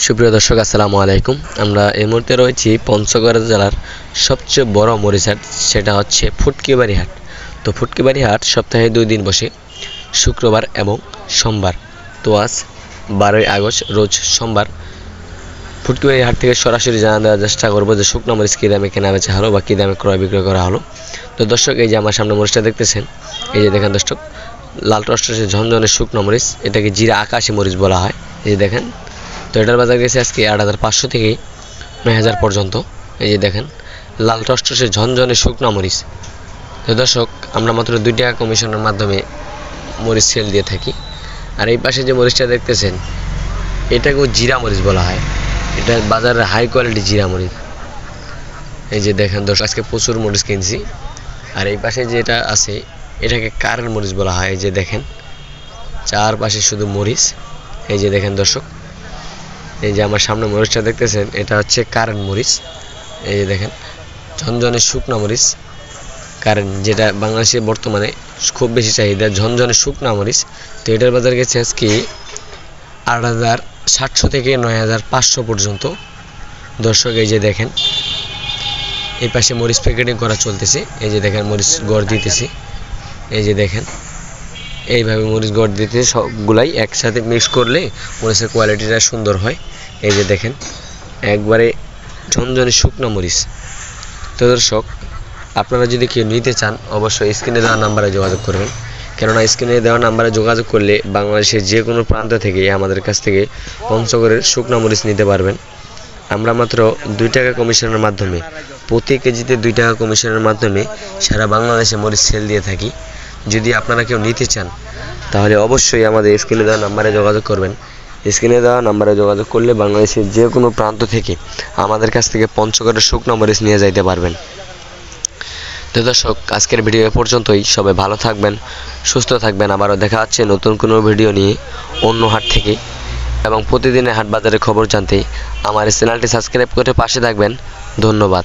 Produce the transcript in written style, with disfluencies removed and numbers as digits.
সুপ্রিয় দর্শক আসসালামু আলাইকুম। আমরা এই মুহূর্তে রয়েছি পঞ্চগড় জেলার সবচেয়ে বড় মরিচ হাট, সেটা হচ্ছে ফুটকিবাড়ি হাট। তো ফুটকিবাড়ি হাট সপ্তাহে 2 দিন বসে, শুক্রবার এবং সোমবার। তো আজ 12ই আগস্ট রোজ সোমবার ফুটকিবাড়ি হাট থেকে সরাসরি জানা দেওয়ার চেষ্টা করবো যে শুকনো মরিচ কী দামে কেনা বেচা হলো বা কী দামে ক্রয় বিক্রয় করা হলো। তো দর্শক, এই যে আমার সামনে মরিচটা দেখতেছেন, এই যে দেখেন দর্শক, লাল টসটসে ঝনঝনে শুকনো মরিচ, এটাকে জিরা আকাশি মরিচ বলা হয়। এই যে দেখেন, তো এটার বাজার গেছে আজকে 8,500 থেকে 9,000 পর্যন্ত। এই যে দেখেন, লাল টসটসে ঝনঝনে শুকনো মরিচ। তো দর্শক, আমরা মাত্র 2 টাকা কমিশনের মাধ্যমে মরিচ সেল দিয়ে থাকি। আর এই পাশে যে মরিচটা দেখতেছেন, এটাকেও জিরা মরিচ বলা হয়। এটা বাজারের হাই কোয়ালিটি জিরা মরিচ। এই যে দেখেন দর্শক, আজকে প্রচুর মরিচ কিনছি। আর এই পাশে যেটা আছে, এটাকে কারেন্ট মরিচ বলা হয়। এই যে দেখেন, চারপাশে শুধু মরিচ। এই যে দেখেন দর্শক, এই যে আমার সামনে মরিচটা দেখতেছেন, এটা হচ্ছে কারেন্ট মরিচ। এই যে দেখেন, ঝনঝনে শুকনো মরিচ কারেন্ট, যেটা বাংলাদেশে বর্তমানে খুব বেশি চাহিদা, ঝনঝনে শুকনো মরিচ। তো এটার বাজার গেছে আজকে 8,700 থেকে 9,500 পর্যন্ত। দর্শক, এই যে দেখেন, এই পাশে মরিচ প্যাকেটিং করা চলতেছে। এই যে দেখেন, মরিচ গড় দিতেছি। এই যে দেখেন, এইভাবে মরিচ গড় দিতে সবগুলাই একসাথে মিক্স করলে মরিচের কোয়ালিটিটা সুন্দর হয়। এই যে দেখেন, একবারে ঝনঝনে শুকনো মরিচ। তো দর্শক, আপনারা যদি কেউ নিতে চান, অবশ্যই স্ক্রিনে দেওয়া নাম্বারে যোগাযোগ করবেন। কেননা স্ক্রিনে দেওয়া নাম্বারে যোগাযোগ করলে বাংলাদেশের যে কোনো প্রান্ত থেকে আমাদের কাছ থেকে পঞ্চগড়ের শুকনো মরিচ নিতে পারবেন। আমরা মাত্র 2 টাকা কমিশনের মাধ্যমে, প্রতি কেজিতে 2 টাকা কমিশনের মাধ্যমে সারা বাংলাদেশে মরিচ সেল দিয়ে থাকি। যদি আপনারা কেউ নিতে চান, তাহলে অবশ্যই আমাদের স্ক্রিনে দেওয়া নাম্বারে যোগাযোগ করবেন। স্ক্রিনে দেওয়া নাম্বারে যোগাযোগ করলে বাংলাদেশের যে কোনো প্রান্ত থেকে আমাদের কাছ থেকে পঞ্চগড়ের শুকনো মরিচ নিয়ে যাইতে পারবেন। তো দর্শক, আজকের ভিডিও এ পর্যন্তই। সবাই ভালো থাকবেন, সুস্থ থাকবেন। আবারও দেখা হচ্ছে নতুন কোনো ভিডিও নিয়ে অন্য হাট থেকে। এবং প্রতিদিনের হাট বাজারের খবর জানতে আমার চ্যানেলটি সাবস্ক্রাইব করে পাশে থাকবেন। ধন্যবাদ।